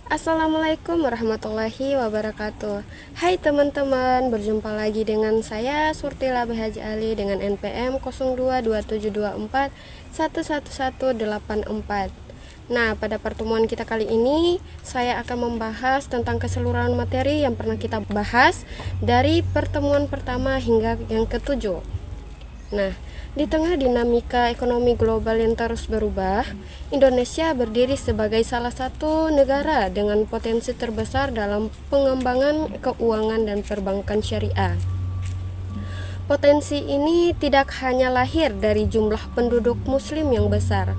Assalamualaikum warahmatullahi wabarakatuh. Hai teman-teman, berjumpa lagi dengan saya Surtila Haji Ali dengan NPM 022724111184. Nah, pada pertemuan kita kali ini saya akan membahas tentang keseluruhan materi yang pernah kita bahas dari pertemuan pertama hingga yang ketujuh. Nah, di tengah dinamika ekonomi global yang terus berubah, Indonesia berdiri sebagai salah satu negara dengan potensi terbesar dalam pengembangan keuangan dan perbankan syariah. Potensi ini tidak hanya lahir dari jumlah penduduk muslim yang besar,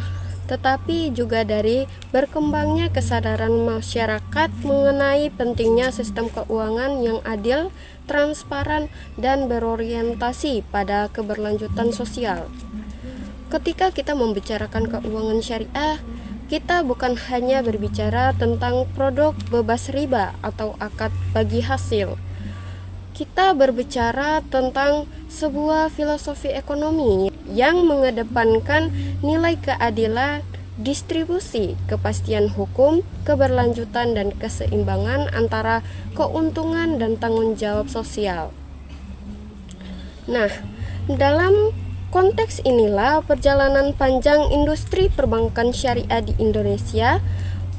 tetapi juga dari berkembangnya kesadaran masyarakat mengenai pentingnya sistem keuangan yang adil, transparan, dan berorientasi pada keberlanjutan sosial. Ketika kita membicarakan keuangan syariah, kita bukan hanya berbicara tentang produk bebas riba atau akad bagi hasil. Kita berbicara tentang sebuah filosofi ekonomi yang mengedepankan nilai keadilan, distribusi, kepastian hukum, keberlanjutan, dan keseimbangan antara keuntungan dan tanggung jawab sosial. Nah, dalam konteks inilah perjalanan panjang industri perbankan syariah di Indonesia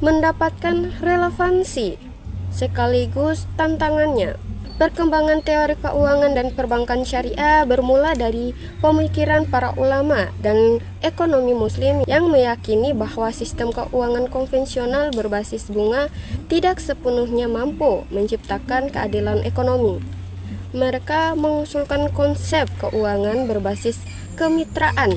mendapatkan relevansi sekaligus tantangannya. Perkembangan teori keuangan dan perbankan syariah bermula dari pemikiran para ulama dan ekonomi muslim yang meyakini bahwa sistem keuangan konvensional berbasis bunga tidak sepenuhnya mampu menciptakan keadilan ekonomi. Mereka mengusulkan konsep keuangan berbasis kemitraan,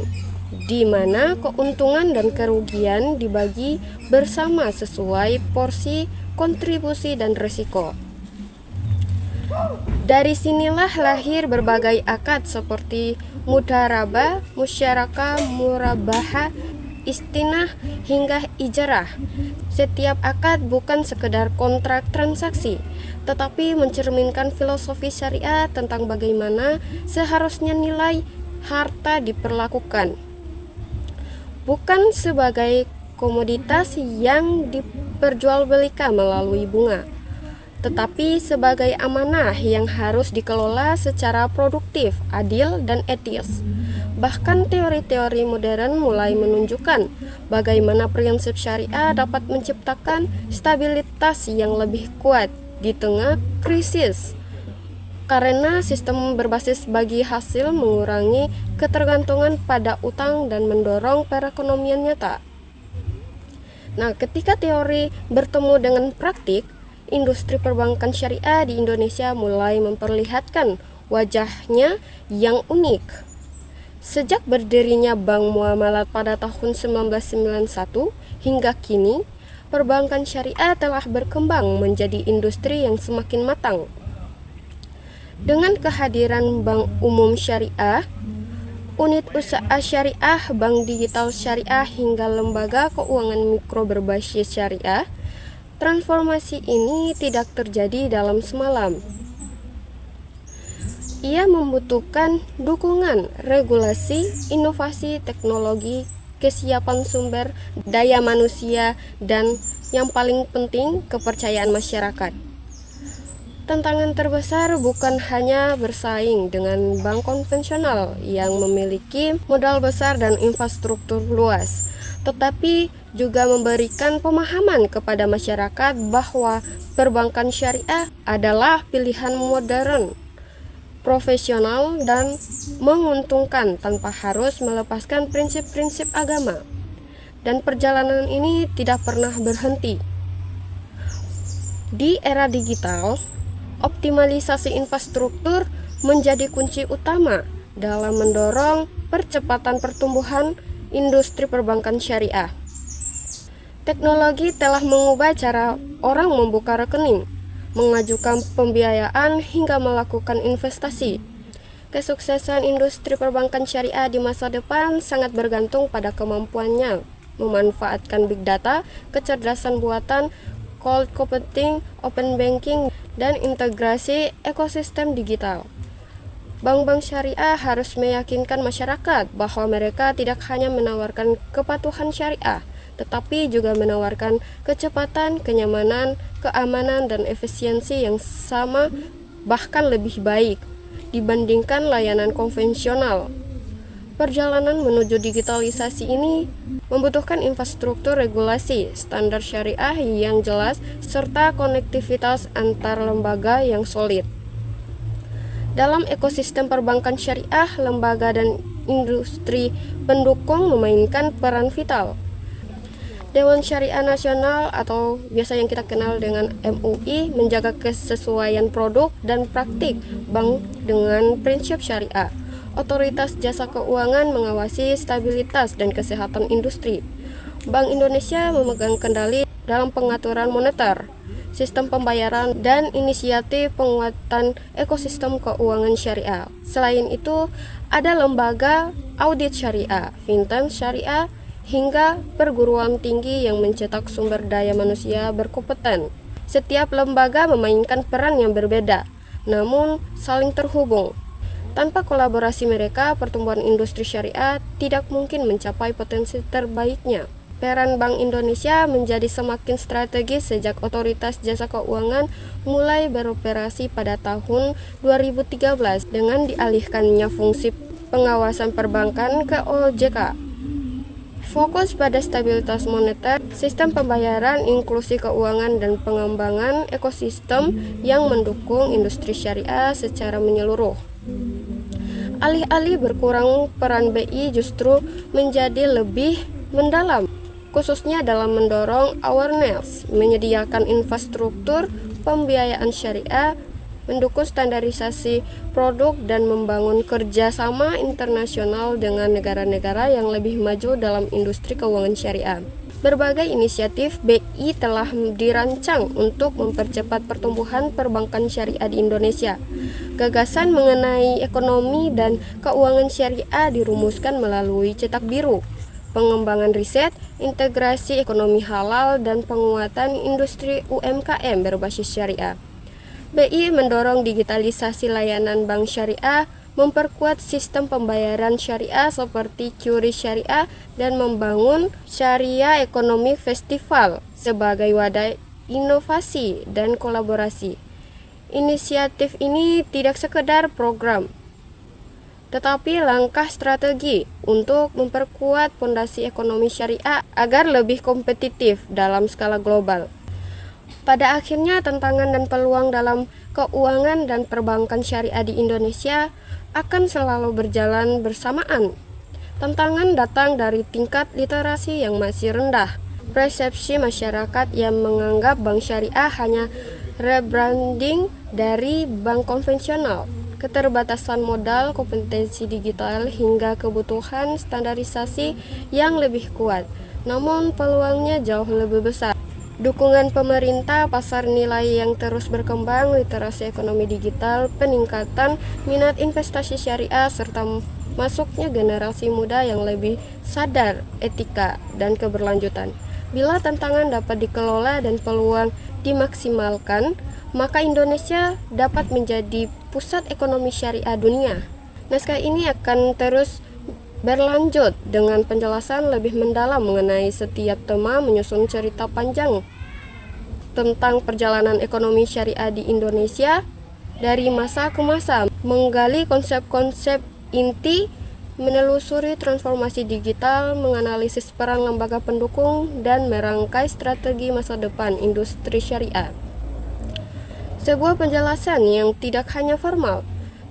di mana keuntungan dan kerugian dibagi bersama sesuai porsi, kontribusi, dan risiko. Dari sinilah lahir berbagai akad seperti mudharabah, musyarakah, murabahah, istinah, hingga ijarah. Setiap akad bukan sekedar kontrak transaksi, tetapi mencerminkan filosofi syariah tentang bagaimana seharusnya nilai harta diperlakukan. Bukan sebagai komoditas yang diperjualbelikan melalui bunga, tetapi sebagai amanah yang harus dikelola secara produktif, adil, dan etis. Bahkan teori-teori modern mulai menunjukkan bagaimana prinsip syariah dapat menciptakan stabilitas yang lebih kuat di tengah krisis, karena sistem berbasis bagi hasil mengurangi ketergantungan pada utang dan mendorong perekonomian nyata. Nah, ketika teori bertemu dengan praktik, industri perbankan syariah di Indonesia mulai memperlihatkan wajahnya yang unik. Sejak berdirinya Bank Muamalat pada tahun 1991 hingga kini, perbankan syariah telah berkembang menjadi industri yang semakin matang. Dengan kehadiran Bank Umum Syariah, unit usaha syariah, bank digital syariah, hingga lembaga keuangan mikro berbasis syariah, transformasi ini tidak terjadi dalam semalam. Ia membutuhkan dukungan regulasi, inovasi teknologi, kesiapan sumber daya manusia, dan yang paling penting, kepercayaan masyarakat. Tantangan terbesar bukan hanya bersaing dengan bank konvensional yang memiliki modal besar dan infrastruktur luas, tetapi juga memberikan pemahaman kepada masyarakat bahwa perbankan syariah adalah pilihan modern, profesional, dan menguntungkan tanpa harus melepaskan prinsip-prinsip agama. Dan perjalanan ini tidak pernah berhenti. Di era digital, optimalisasi infrastruktur menjadi kunci utama dalam mendorong percepatan pertumbuhan industri perbankan syariah. Teknologi telah mengubah cara orang membuka rekening, mengajukan pembiayaan, hingga melakukan investasi. Kesuksesan industri perbankan syariah di masa depan sangat bergantung pada kemampuannya memanfaatkan big data, kecerdasan buatan, cloud computing, open banking, dan integrasi ekosistem digital. Bank-bank syariah harus meyakinkan masyarakat bahwa mereka tidak hanya menawarkan kepatuhan syariah, tetapi juga menawarkan kecepatan, kenyamanan, keamanan, dan efisiensi yang sama bahkan lebih baik dibandingkan layanan konvensional. Perjalanan menuju digitalisasi ini membutuhkan infrastruktur regulasi, standar syariah yang jelas, serta konektivitas antar lembaga yang solid. Dalam ekosistem perbankan syariah, lembaga dan industri pendukung memainkan peran vital. Dewan Syariah Nasional atau biasa yang kita kenal dengan MUI menjaga kesesuaian produk dan praktik bank dengan prinsip syariah. Otoritas Jasa Keuangan mengawasi stabilitas dan kesehatan industri. Bank Indonesia memegang kendali dalam pengaturan moneter, sistem pembayaran, dan inisiatif penguatan ekosistem keuangan syariah. Selain itu, ada lembaga audit syariah, fintech syariah, hingga perguruan tinggi yang mencetak sumber daya manusia berkompeten. Setiap lembaga memainkan peran yang berbeda, namun saling terhubung. Tanpa kolaborasi mereka, pertumbuhan industri syariah tidak mungkin mencapai potensi terbaiknya. Peran Bank Indonesia menjadi semakin strategis sejak Otoritas Jasa Keuangan mulai beroperasi pada tahun 2013 dengan dialihkannya fungsi pengawasan perbankan ke OJK. Fokus pada stabilitas moneter, sistem pembayaran, inklusi keuangan, dan pengembangan ekosistem yang mendukung industri syariah secara menyeluruh. Alih-alih berkurang, peran BI justru menjadi lebih mendalam, khususnya dalam mendorong awareness, menyediakan infrastruktur pembiayaan syariah, mendukung standarisasi produk, dan membangun kerjasama internasional dengan negara-negara yang lebih maju dalam industri keuangan syariah. Berbagai inisiatif BI telah dirancang untuk mempercepat pertumbuhan perbankan syariah di Indonesia. Gagasan mengenai ekonomi dan keuangan syariah dirumuskan melalui cetak biru, pengembangan riset, integrasi ekonomi halal, dan penguatan industri UMKM berbasis syariah. BI mendorong digitalisasi layanan bank syariah, memperkuat sistem pembayaran syariah seperti QRIS syariah, dan membangun Syariah Economy Festival sebagai wadah inovasi dan kolaborasi. Inisiatif ini tidak sekedar program, tetapi langkah strategi untuk memperkuat fondasi ekonomi syariah agar lebih kompetitif dalam skala global. Pada akhirnya, tantangan dan peluang dalam keuangan dan perbankan syariah di Indonesia akan selalu berjalan bersamaan. Tantangan datang dari tingkat literasi yang masih rendah, persepsi masyarakat yang menganggap bank syariah hanya rebranding dari bank konvensional, keterbatasan modal, kompetensi digital, hingga kebutuhan standarisasi yang lebih kuat. Namun peluangnya jauh lebih besar. Dukungan pemerintah, pasar nilai yang terus berkembang, literasi ekonomi digital, peningkatan minat investasi syariah, serta masuknya generasi muda yang lebih sadar etika dan keberlanjutan. Bila tantangan dapat dikelola dan peluang dimaksimalkan, maka Indonesia dapat menjadi pusat ekonomi syariah dunia. Naskah ini akan terus berlanjut dengan penjelasan lebih mendalam mengenai setiap tema, menyusun cerita panjang tentang perjalanan ekonomi syariah di Indonesia dari masa ke masa, menggali konsep-konsep inti, menelusuri transformasi digital, menganalisis peran lembaga pendukung, dan merangkai strategi masa depan industri syariah. Sebuah penjelasan yang tidak hanya formal,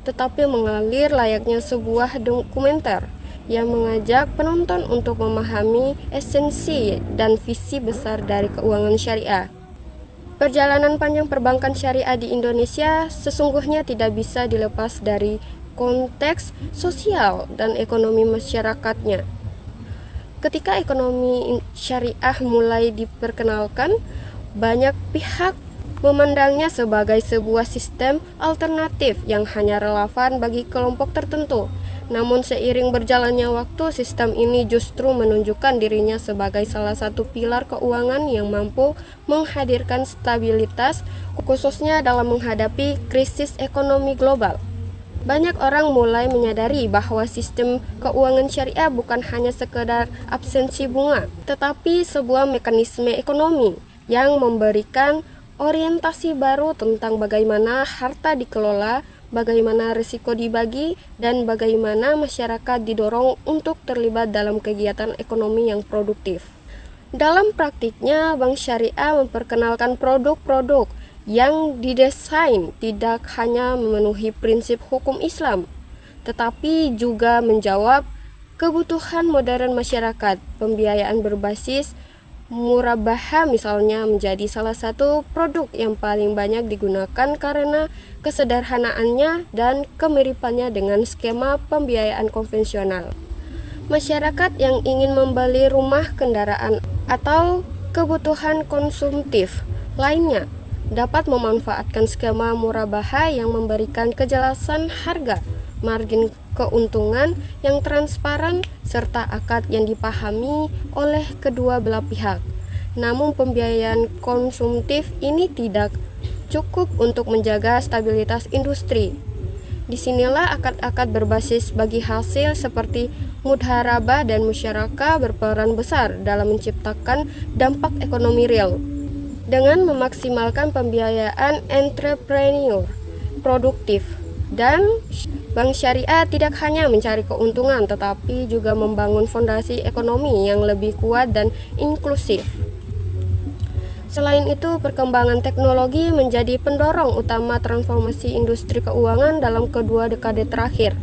tetapi mengalir layaknya sebuah dokumenter yang mengajak penonton untuk memahami esensi dan visi besar dari keuangan syariah. Perjalanan panjang perbankan syariah di Indonesia sesungguhnya tidak bisa dilepas dari konteks sosial dan ekonomi masyarakatnya. Ketika ekonomi syariah mulai diperkenalkan, banyak pihak memandangnya sebagai sebuah sistem alternatif yang hanya relevan bagi kelompok tertentu. Namun seiring berjalannya waktu, sistem ini justru menunjukkan dirinya sebagai salah satu pilar keuangan yang mampu menghadirkan stabilitas, khususnya dalam menghadapi krisis ekonomi global. Banyak orang mulai menyadari bahwa sistem keuangan syariah bukan hanya sekedar absensi bunga, tetapi sebuah mekanisme ekonomi yang memberikan orientasi baru tentang bagaimana harta dikelola, bagaimana risiko dibagi, dan bagaimana masyarakat didorong untuk terlibat dalam kegiatan ekonomi yang produktif. Dalam praktiknya, bank syariah memperkenalkan produk-produk yang didesain tidak hanya memenuhi prinsip hukum Islam, tetapi juga menjawab kebutuhan modern masyarakat. Pembiayaan berbasis murabahah misalnya menjadi salah satu produk yang paling banyak digunakan karena kesederhanaannya dan kemiripannya dengan skema pembiayaan konvensional. Masyarakat yang ingin membeli rumah, kendaraan, atau kebutuhan konsumtif lainnya dapat memanfaatkan skema murabahah yang memberikan kejelasan harga, margin keuntungan yang transparan, serta akad yang dipahami oleh kedua belah pihak. Namun pembiayaan konsumtif ini tidak cukup untuk menjaga stabilitas industri. Disinilah akad-akad berbasis bagi hasil seperti mudharabah dan musyarakah berperan besar dalam menciptakan dampak ekonomi real. Dengan memaksimalkan pembiayaan entrepreneur produktif, dan bank syariah tidak hanya mencari keuntungan tetapi juga membangun fondasi ekonomi yang lebih kuat dan inklusif. Selain itu, perkembangan teknologi menjadi pendorong utama transformasi industri keuangan dalam kedua dekade terakhir.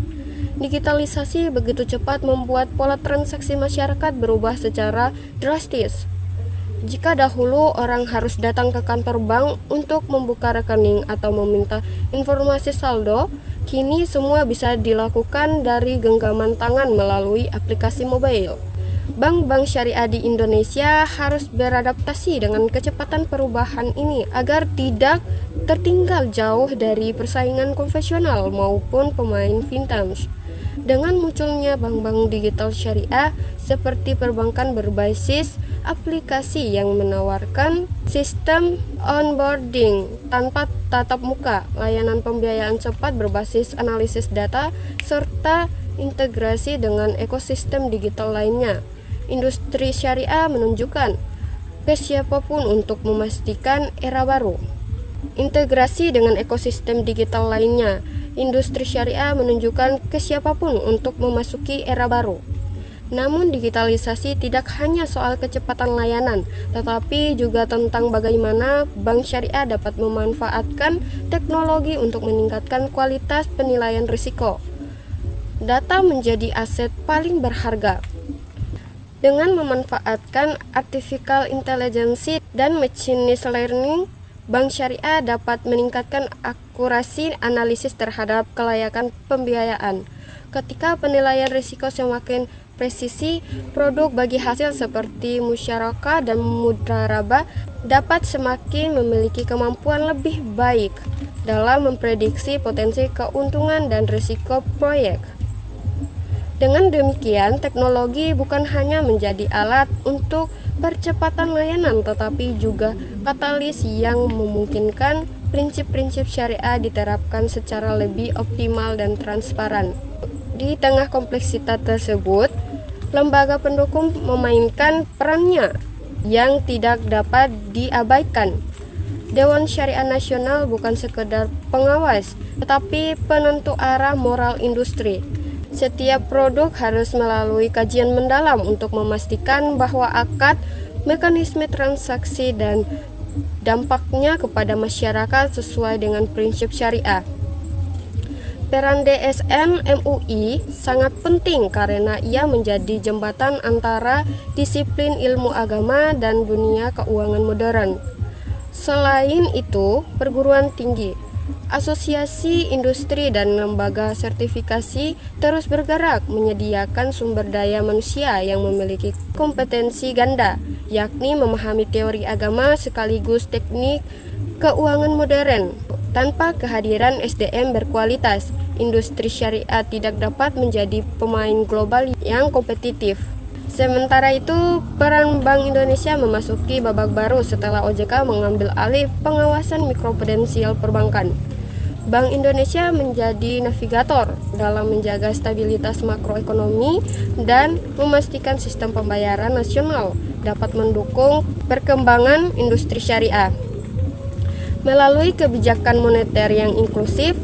Digitalisasi begitu cepat membuat pola transaksi masyarakat berubah secara drastis. Jika dahulu orang harus datang ke kantor bank untuk membuka rekening atau meminta informasi saldo, kini semua bisa dilakukan dari genggaman tangan melalui aplikasi mobile. Bank-bank syariah di Indonesia harus beradaptasi dengan kecepatan perubahan ini agar tidak tertinggal jauh dari persaingan konvensional maupun pemain vintage. Dengan munculnya bank-bank digital syariah seperti perbankan berbasis aplikasi yang menawarkan sistem onboarding tanpa tatap muka, layanan pembiayaan cepat berbasis analisis data, serta integrasi dengan ekosistem digital lainnya, industri syariah menunjukkan ke siapapun untuk memastikan era baru. Integrasi dengan ekosistem digital lainnya, industri syariah menunjukkan ke siapapun untuk memasuki era baru. Namun digitalisasi tidak hanya soal kecepatan layanan, tetapi juga tentang bagaimana bank syariah dapat memanfaatkan teknologi untuk meningkatkan kualitas penilaian risiko. Data menjadi aset paling berharga. Dengan memanfaatkan artificial intelligence dan machine learning, bank syariah dapat meningkatkan akurasi analisis terhadap kelayakan pembiayaan. Ketika penilaian risiko semakin presisi, produk bagi hasil seperti musyarakah dan mudharabah dapat semakin memiliki kemampuan lebih baik dalam memprediksi potensi keuntungan dan risiko proyek. Dengan demikian, teknologi bukan hanya menjadi alat untuk percepatan layanan, tetapi juga katalis yang memungkinkan prinsip-prinsip syariah diterapkan secara lebih optimal dan transparan. Di tengah kompleksitas tersebut, lembaga pendukung memainkan perannya yang tidak dapat diabaikan. Dewan Syariah Nasional bukan sekedar pengawas, tetapi penentu arah moral industri. Setiap produk harus melalui kajian mendalam untuk memastikan bahwa akad, mekanisme transaksi, dan dampaknya kepada masyarakat sesuai dengan prinsip syariah. Peran DSN MUI sangat penting karena ia menjadi jembatan antara disiplin ilmu agama dan dunia keuangan modern. Selain itu, perguruan tinggi, asosiasi industri, dan lembaga sertifikasi terus bergerak menyediakan sumber daya manusia yang memiliki kompetensi ganda, yakni memahami teori agama sekaligus teknik keuangan modern. Tanpa kehadiran SDM berkualitas, industri syariah tidak dapat menjadi pemain global yang kompetitif. Sementara itu, peran Bank Indonesia memasuki babak baru setelah OJK mengambil alih pengawasan mikroprudensial perbankan. Bank Indonesia menjadi navigator dalam menjaga stabilitas makroekonomi dan memastikan sistem pembayaran nasional dapat mendukung perkembangan industri syariah. Melalui kebijakan moneter yang inklusif,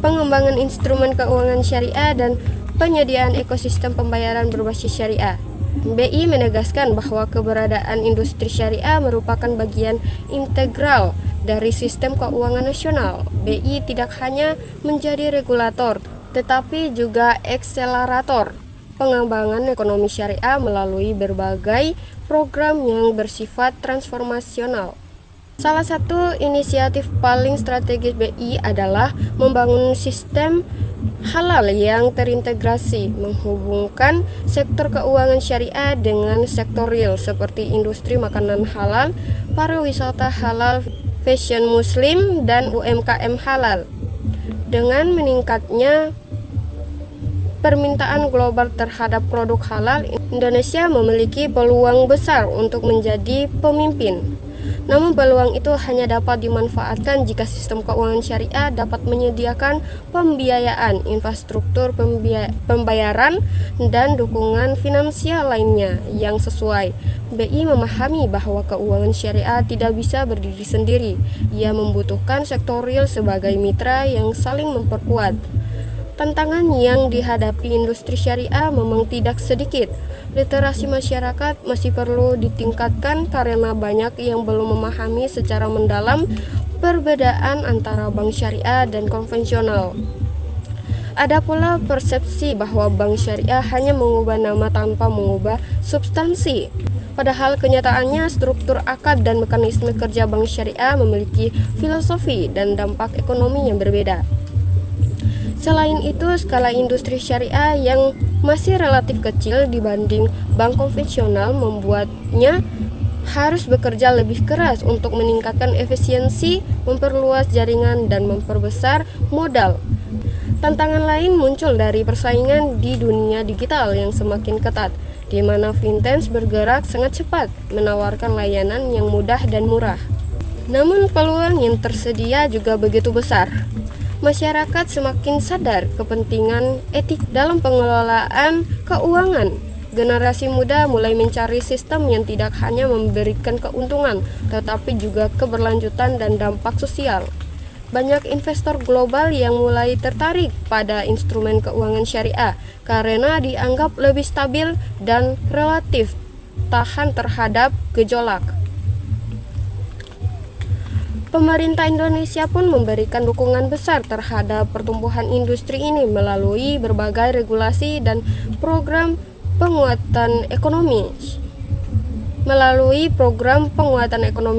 pengembangan instrumen keuangan syariah, dan penyediaan ekosistem pembayaran berbasis syariah, BI menegaskan bahwa keberadaan industri syariah merupakan bagian integral dari sistem keuangan nasional. BI tidak hanya menjadi regulator, tetapi juga akselerator pengembangan ekonomi syariah melalui berbagai program yang bersifat transformasional. Salah satu inisiatif paling strategis BI adalah membangun sistem halal yang terintegrasi, menghubungkan sektor keuangan syariah dengan sektor real seperti industri makanan halal, pariwisata halal, fashion muslim, dan UMKM halal. Dengan meningkatnya permintaan global terhadap produk halal, Indonesia memiliki peluang besar untuk menjadi pemimpin. Namun peluang itu hanya dapat dimanfaatkan jika sistem keuangan syariah dapat menyediakan pembiayaan, infrastruktur pembayaran, dan dukungan finansial lainnya yang sesuai. BI memahami bahwa keuangan syariah tidak bisa berdiri sendiri. Ia membutuhkan sektor real sebagai mitra yang saling memperkuat. Tantangan yang dihadapi industri syariah memang tidak sedikit. Literasi masyarakat masih perlu ditingkatkan karena banyak yang belum memahami secara mendalam perbedaan antara bank syariah dan konvensional. Ada pula persepsi bahwa bank syariah hanya mengubah nama tanpa mengubah substansi. Padahal kenyataannya struktur akad dan mekanisme kerja bank syariah memiliki filosofi dan dampak ekonomi yang berbeda. Selain itu, skala industri syariah yang masih relatif kecil dibanding bank konvensional membuatnya harus bekerja lebih keras untuk meningkatkan efisiensi, memperluas jaringan, dan memperbesar modal. Tantangan lain muncul dari persaingan di dunia digital yang semakin ketat, di mana fintech bergerak sangat cepat, menawarkan layanan yang mudah dan murah. Namun peluang yang tersedia juga begitu besar. Masyarakat semakin sadar kepentingan etik dalam pengelolaan keuangan. Generasi muda mulai mencari sistem yang tidak hanya memberikan keuntungan, tetapi juga keberlanjutan dan dampak sosial. Banyak investor global yang mulai tertarik pada instrumen keuangan syariah karena dianggap lebih stabil dan relatif tahan terhadap gejolak. Pemerintah Indonesia pun memberikan dukungan besar terhadap pertumbuhan industri ini melalui berbagai regulasi dan program penguatan ekonomi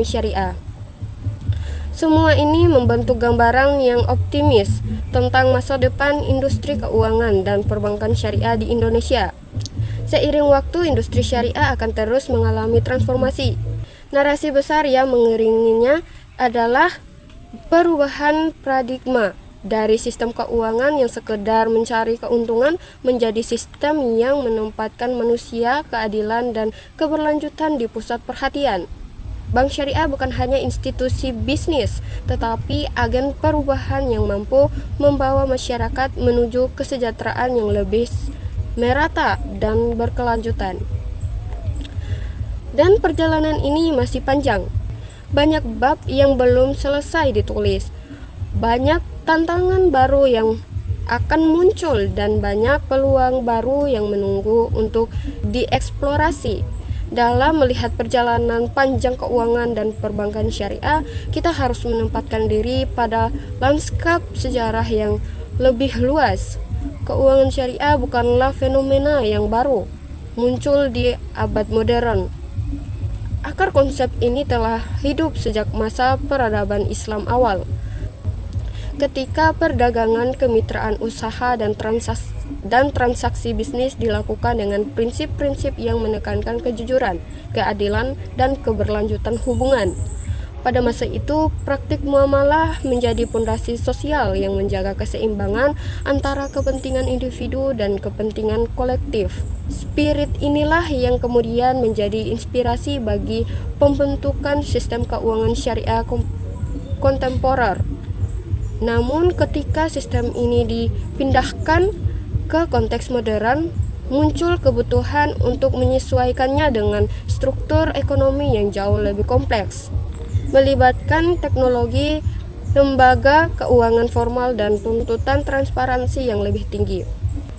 syariah. Semua ini membentuk gambaran yang optimis tentang masa depan industri keuangan dan perbankan syariah di Indonesia. Seiring waktu, industri syariah akan terus mengalami transformasi. Narasi besar yang mengiringinya adalah perubahan paradigma dari sistem keuangan yang sekedar mencari keuntungan menjadi sistem yang menempatkan manusia, keadilan, dan keberlanjutan di pusat perhatian. Bank syariah bukan hanya institusi bisnis, tetapi agen perubahan yang mampu membawa masyarakat menuju kesejahteraan yang lebih merata dan berkelanjutan. Dan perjalanan ini masih panjang. Banyak bab yang belum selesai ditulis, banyak tantangan baru yang akan muncul, dan banyak peluang baru yang menunggu untuk dieksplorasi. Dalam melihat perjalanan panjang keuangan dan perbankan syariah, kita harus menempatkan diri pada lanskap sejarah yang lebih luas. Keuangan syariah bukanlah fenomena yang baru, muncul di abad modern. Akar konsep ini telah hidup sejak masa peradaban Islam awal, ketika perdagangan, kemitraan usaha, dan transaksi bisnis dilakukan dengan prinsip-prinsip yang menekankan kejujuran, keadilan, dan keberlanjutan hubungan. Pada masa itu, praktik muamalah menjadi pondasi sosial yang menjaga keseimbangan antara kepentingan individu dan kepentingan kolektif. Spirit inilah yang kemudian menjadi inspirasi bagi pembentukan sistem keuangan syariah kontemporer. Namun ketika sistem ini dipindahkan ke konteks modern, muncul kebutuhan untuk menyesuaikannya dengan struktur ekonomi yang jauh lebih kompleks, melibatkan teknologi, lembaga keuangan formal, dan tuntutan transparansi yang lebih tinggi.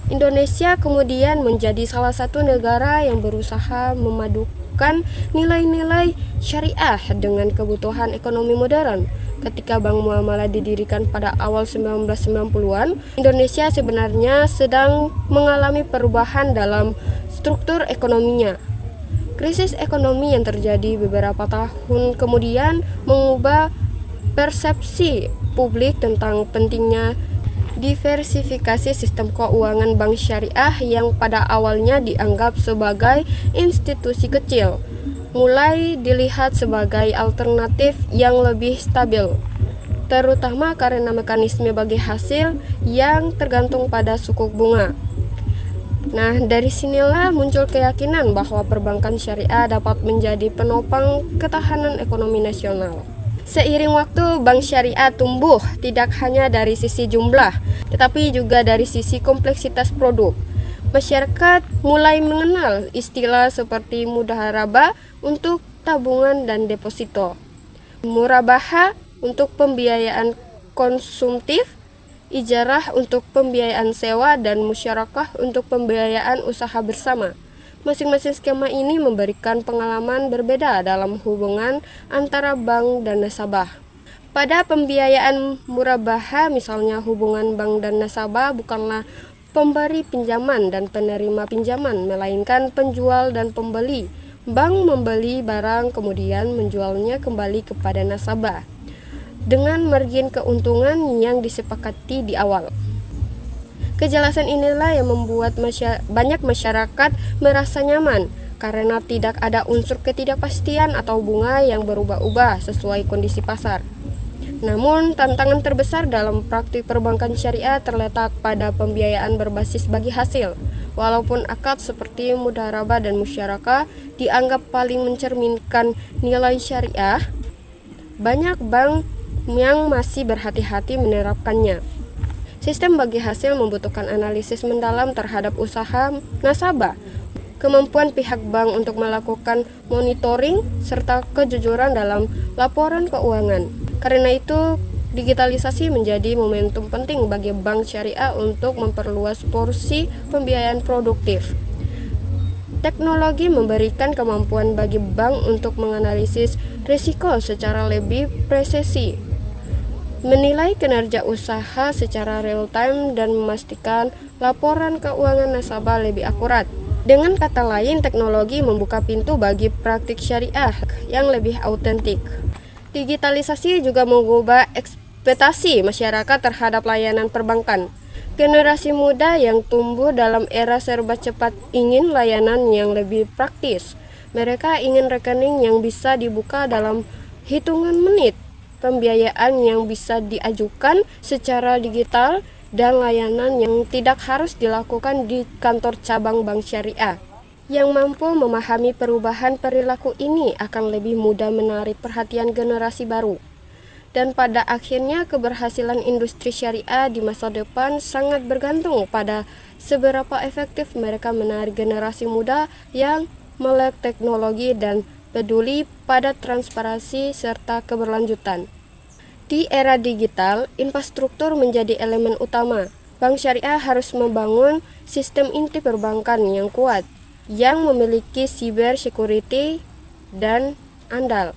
Indonesia kemudian menjadi salah satu negara yang berusaha memadukan nilai-nilai syariah dengan kebutuhan ekonomi modern. Ketika Bank Muamalah didirikan pada awal 1990-an, Indonesia sebenarnya sedang mengalami perubahan dalam struktur ekonominya. Krisis ekonomi yang terjadi beberapa tahun kemudian mengubah persepsi publik tentang pentingnya diversifikasi sistem keuangan bank syariah yang pada awalnya dianggap sebagai institusi kecil, mulai dilihat sebagai alternatif yang lebih stabil, terutama karena mekanisme bagi hasil yang tergantung pada suku bunga. Nah, dari sinilah muncul keyakinan bahwa perbankan syariah dapat menjadi penopang ketahanan ekonomi nasional. Seiring waktu, bank syariah tumbuh tidak hanya dari sisi jumlah, tetapi juga dari sisi kompleksitas produk. Masyarakat mulai mengenal istilah seperti mudharabah untuk tabungan dan deposito, murabahah untuk pembiayaan konsumtif, ijarah untuk pembiayaan sewa, dan musyarakah untuk pembiayaan usaha bersama. Masing-masing skema ini memberikan pengalaman berbeda dalam hubungan antara bank dan nasabah. Pada pembiayaan murabahah, misalnya, hubungan bank dan nasabah bukanlah pemberi pinjaman dan penerima pinjaman, melainkan penjual dan pembeli. Bank membeli barang kemudian menjualnya kembali kepada nasabah dengan margin keuntungan yang disepakati di awal. Kejelasan inilah yang membuat banyak masyarakat merasa nyaman karena tidak ada unsur ketidakpastian atau bunga yang berubah-ubah sesuai kondisi pasar. Namun, tantangan terbesar dalam praktik perbankan syariah terletak pada pembiayaan berbasis bagi hasil. Walaupun akad seperti mudharabah dan musyarakah dianggap paling mencerminkan nilai syariah, banyak bank yang masih berhati-hati menerapkannya. Sistem bagi hasil membutuhkan analisis mendalam terhadap usaha nasabah, kemampuan pihak bank untuk melakukan monitoring, serta kejujuran dalam laporan keuangan. Karena itu, digitalisasi menjadi momentum penting bagi bank syariah untuk memperluas porsi pembiayaan produktif. Teknologi memberikan kemampuan bagi bank untuk menganalisis risiko secara lebih presisi, menilai kinerja usaha secara real-time, dan memastikan laporan keuangan nasabah lebih akurat. Dengan kata lain, teknologi membuka pintu bagi praktik syariah yang lebih autentik. Digitalisasi juga mengubah ekspektasi masyarakat terhadap layanan perbankan. Generasi muda yang tumbuh dalam era serba cepat ingin layanan yang lebih praktis. Mereka ingin rekening yang bisa dibuka dalam hitungan menit, pembiayaan yang bisa diajukan secara digital, dan layanan yang tidak harus dilakukan di kantor cabang bank syariah. Yang mampu memahami perubahan perilaku ini akan lebih mudah menarik perhatian generasi baru. Dan pada akhirnya, keberhasilan industri syariah di masa depan sangat bergantung pada seberapa efektif mereka menarik generasi muda yang melek teknologi dan peduli pada transparansi serta keberlanjutan. Di era digital, infrastruktur menjadi elemen utama. Bank syariah harus membangun sistem inti perbankan yang kuat, yang memiliki cyber security dan andal,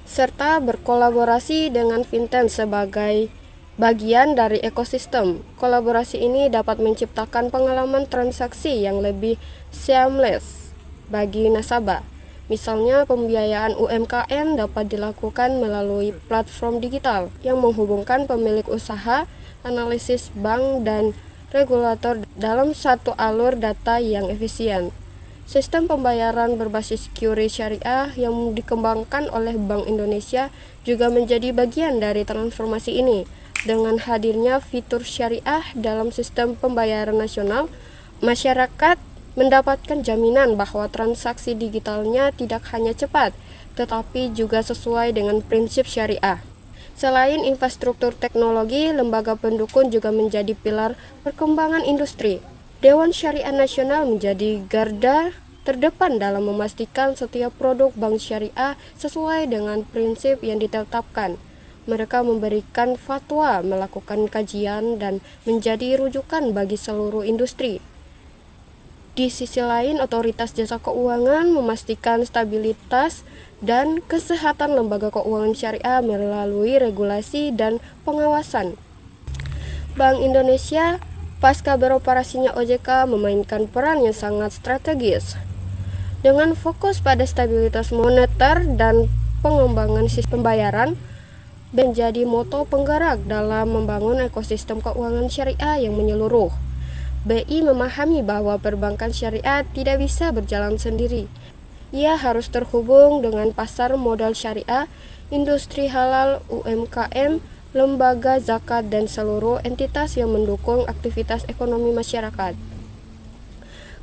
serta berkolaborasi dengan fintech sebagai bagian dari ekosistem. Kolaborasi ini dapat menciptakan pengalaman transaksi yang lebih seamless bagi nasabah. Misalnya, pembiayaan UMKM dapat dilakukan melalui platform digital yang menghubungkan pemilik usaha, analisis bank, dan regulator dalam satu alur data yang efisien. Sistem pembayaran berbasis QRIS syariah yang dikembangkan oleh Bank Indonesia juga menjadi bagian dari transformasi ini. Dengan hadirnya fitur syariah dalam sistem pembayaran nasional, masyarakat mendapatkan jaminan bahwa transaksi digitalnya tidak hanya cepat, tetapi juga sesuai dengan prinsip syariah. Selain infrastruktur teknologi, lembaga pendukung juga menjadi pilar perkembangan industri. Dewan Syariah Nasional menjadi garda terdepan dalam memastikan setiap produk bank syariah sesuai dengan prinsip yang ditetapkan. Mereka memberikan fatwa, melakukan kajian, dan menjadi rujukan bagi seluruh industri. Di sisi lain, otoritas jasa keuangan memastikan stabilitas dan kesehatan lembaga keuangan syariah melalui regulasi dan pengawasan. Bank Indonesia pasca beroperasinya OJK memainkan peran yang sangat strategis. Dengan fokus pada stabilitas moneter dan pengembangan sistem pembayaran, menjadi moto penggerak dalam membangun ekosistem keuangan syariah yang menyeluruh. BI memahami bahwa perbankan syariah tidak bisa berjalan sendiri. Ia harus terhubung dengan pasar modal syariah, industri halal, UMKM, lembaga zakat, dan seluruh entitas yang mendukung aktivitas ekonomi masyarakat.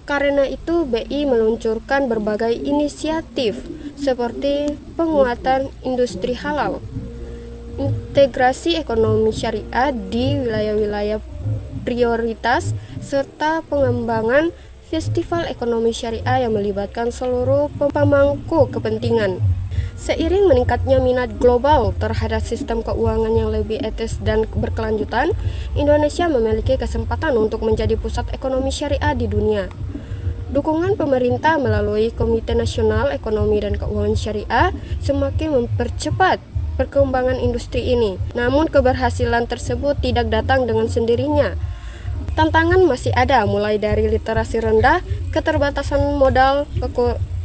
Karena itu, BI meluncurkan berbagai inisiatif seperti penguatan industri halal, integrasi ekonomi syariah di wilayah-wilayah prioritas, serta pengembangan festival ekonomi syariah yang melibatkan seluruh pemangku kepentingan. Seiring meningkatnya minat global terhadap sistem keuangan yang lebih etis dan berkelanjutan, Indonesia memiliki kesempatan untuk menjadi pusat ekonomi syariah di dunia. Dukungan pemerintah melalui Komite Nasional Ekonomi dan Keuangan Syariah semakin mempercepat perkembangan industri ini. Namun keberhasilan tersebut tidak datang dengan sendirinya. Tantangan masih ada, mulai dari literasi rendah, keterbatasan modal,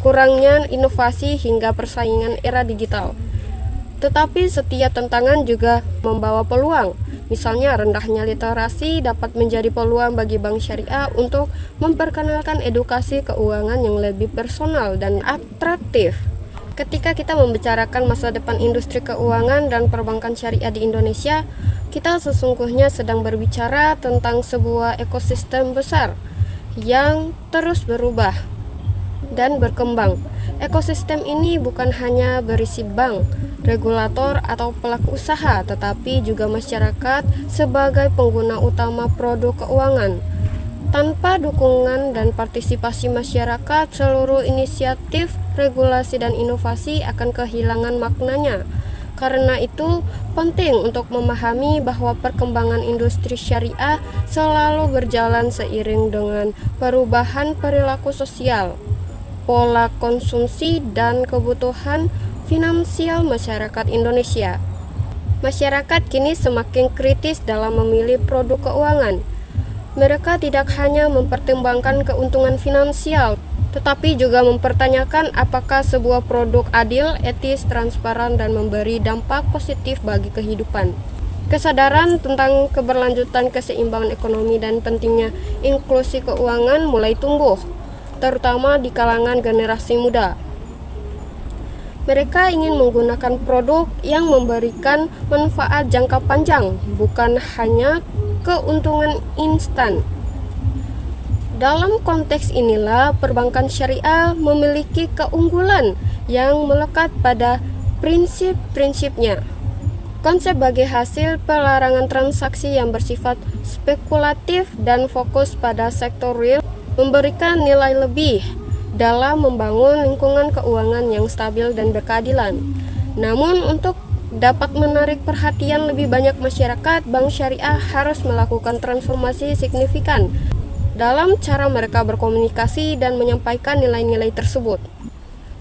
kurangnya inovasi, hingga persaingan era digital. Tetapi setiap tantangan juga membawa peluang. Misalnya, rendahnya literasi dapat menjadi peluang bagi bank syariah untuk memperkenalkan edukasi keuangan yang lebih personal dan atraktif. Ketika kita membicarakan masa depan industri keuangan dan perbankan syariah di Indonesia, kita sesungguhnya sedang berbicara tentang sebuah ekosistem besar yang terus berubah dan berkembang. Ekosistem ini bukan hanya berisi bank, regulator, atau pelaku usaha, tetapi juga masyarakat sebagai pengguna utama produk keuangan. Tanpa dukungan dan partisipasi masyarakat, seluruh inisiatif, regulasi, dan inovasi akan kehilangan maknanya. Karena itu, penting untuk memahami bahwa perkembangan industri syariah selalu berjalan seiring dengan perubahan perilaku sosial, pola konsumsi, dan kebutuhan finansial masyarakat Indonesia. Masyarakat kini semakin kritis dalam memilih produk keuangan. Mereka tidak hanya mempertimbangkan keuntungan finansial, tetapi juga mempertanyakan apakah sebuah produk adil, etis, transparan, dan memberi dampak positif bagi kehidupan. Kesadaran tentang keberlanjutan keseimbangan ekonomi dan pentingnya inklusi keuangan mulai tumbuh, terutama di kalangan generasi muda. Mereka ingin menggunakan produk yang memberikan manfaat jangka panjang, bukan hanya keuntungan instan. Dalam konteks inilah, perbankan syariah memiliki keunggulan yang melekat pada prinsip-prinsipnya. Konsep bagi hasil pelarangan transaksi yang bersifat spekulatif dan fokus pada sektor real memberikan nilai lebih dalam membangun lingkungan keuangan yang stabil dan berkeadilan. Namun, untuk dapat menarik perhatian lebih banyak masyarakat, bank syariah harus melakukan transformasi signifikan dalam cara mereka berkomunikasi dan menyampaikan nilai-nilai tersebut.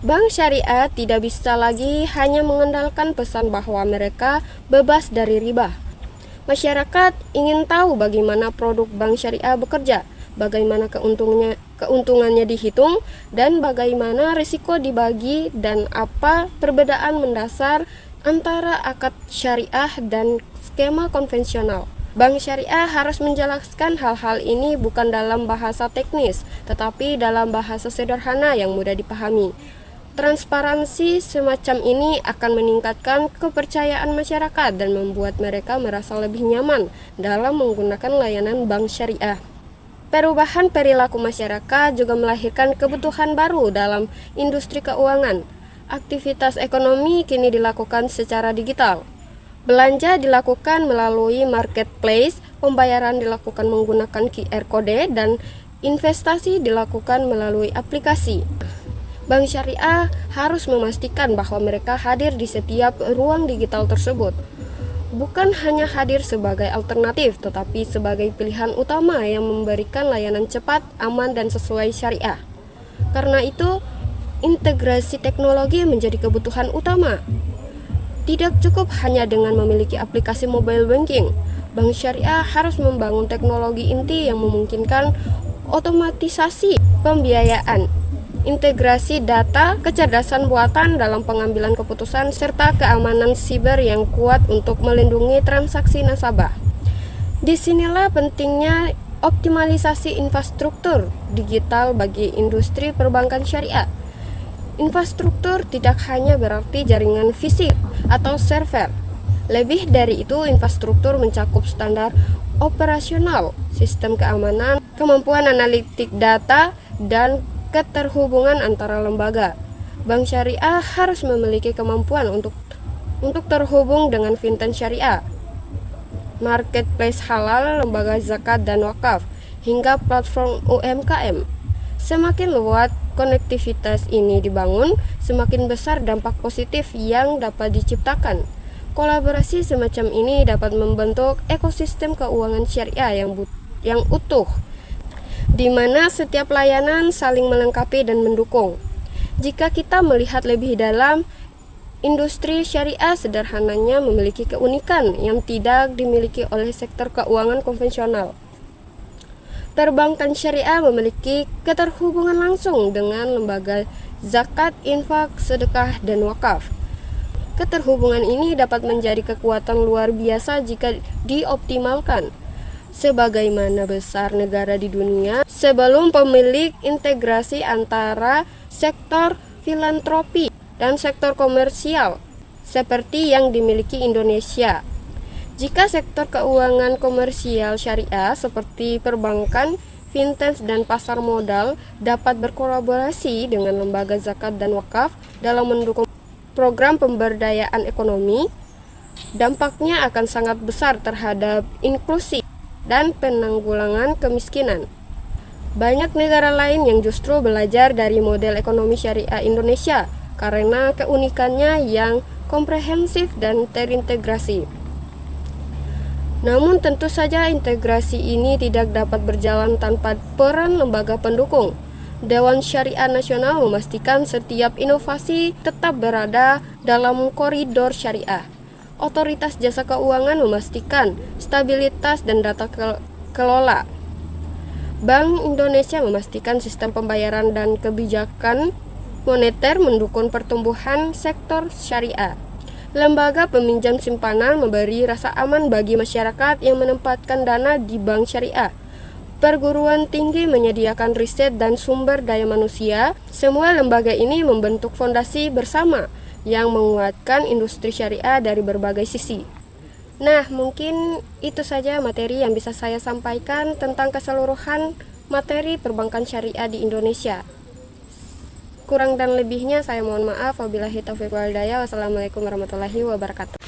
Bank syariah tidak bisa lagi hanya mengandalkan pesan bahwa mereka bebas dari riba. Masyarakat ingin tahu bagaimana produk bank syariah bekerja, bagaimana keuntungannya dihitung, dan bagaimana risiko dibagi, dan apa perbedaan mendasar antara akad syariah dan skema konvensional. Bank syariah harus menjelaskan hal-hal ini bukan dalam bahasa teknis, tetapi dalam bahasa sederhana yang mudah dipahami. Transparansi semacam ini akan meningkatkan kepercayaan masyarakat dan membuat mereka merasa lebih nyaman dalam menggunakan layanan bank syariah. Perubahan perilaku masyarakat juga melahirkan kebutuhan baru dalam industri keuangan. Aktivitas ekonomi kini dilakukan secara digital. Belanja dilakukan melalui marketplace, pembayaran dilakukan menggunakan QR code, dan investasi dilakukan melalui aplikasi. Bank syariah harus memastikan bahwa mereka hadir di setiap ruang digital tersebut. Bukan hanya hadir sebagai alternatif, tetapi sebagai pilihan utama yang memberikan layanan cepat, aman, dan sesuai syariah. Karena itu, integrasi teknologi menjadi kebutuhan utama. Tidak cukup hanya dengan memiliki aplikasi mobile banking. Bank syariah harus membangun teknologi inti yang memungkinkan otomatisasi pembiayaan, integrasi data, kecerdasan buatan dalam pengambilan keputusan, serta keamanan siber yang kuat untuk melindungi transaksi nasabah. Disinilah pentingnya optimalisasi infrastruktur digital bagi industri perbankan syariah. Infrastruktur tidak hanya berarti jaringan fisik atau server. Lebih dari itu, infrastruktur mencakup standar operasional, sistem keamanan, kemampuan analitik data, dan keterhubungan antara lembaga. Bank syariah harus memiliki kemampuan untuk terhubung dengan fintech syariah, marketplace halal, lembaga zakat dan wakaf, hingga platform UMKM. Semakin luas konektivitas ini dibangun, semakin besar dampak positif yang dapat diciptakan. Kolaborasi semacam ini dapat membentuk ekosistem keuangan syariah yang utuh, di mana setiap layanan saling melengkapi dan mendukung. Jika kita melihat lebih dalam, industri syariah sederhananya memiliki keunikan yang tidak dimiliki oleh sektor keuangan konvensional. Perbankan syariah memiliki keterhubungan langsung dengan lembaga zakat, infak, sedekah, dan wakaf. Keterhubungan ini dapat menjadi kekuatan luar biasa jika dioptimalkan. Sebagaimana besar negara di dunia, sebelum pemilik integrasi antara sektor filantropi dan sektor komersial seperti yang dimiliki Indonesia. Jika sektor keuangan komersial syariah seperti perbankan, fintech, dan pasar modal dapat berkolaborasi dengan lembaga zakat dan wakaf dalam mendukung program pemberdayaan ekonomi, dampaknya akan sangat besar terhadap inklusi dan penanggulangan kemiskinan. Banyak negara lain yang justru belajar dari model ekonomi syariah Indonesia karena keunikannya yang komprehensif dan terintegrasi. Namun tentu saja integrasi ini tidak dapat berjalan tanpa peran lembaga pendukung. Dewan Syariah Nasional memastikan setiap inovasi tetap berada dalam koridor syariah. Otoritas Jasa Keuangan memastikan stabilitas dan data kelola. Bank Indonesia memastikan sistem pembayaran dan kebijakan moneter mendukung pertumbuhan sektor syariah. Lembaga peminjam simpanan memberi rasa aman bagi masyarakat yang menempatkan dana di bank syariah. Perguruan tinggi menyediakan riset dan sumber daya manusia. Semua lembaga ini membentuk fondasi bersama yang menguatkan industri syariah dari berbagai sisi. Nah, mungkin itu saja materi yang bisa saya sampaikan tentang keseluruhan materi perbankan syariah di Indonesia. Kurang dan lebihnya saya mohon maaf. Wabillahi taufiq wal hidayah. Wassalamualaikum warahmatullahi wabarakatuh.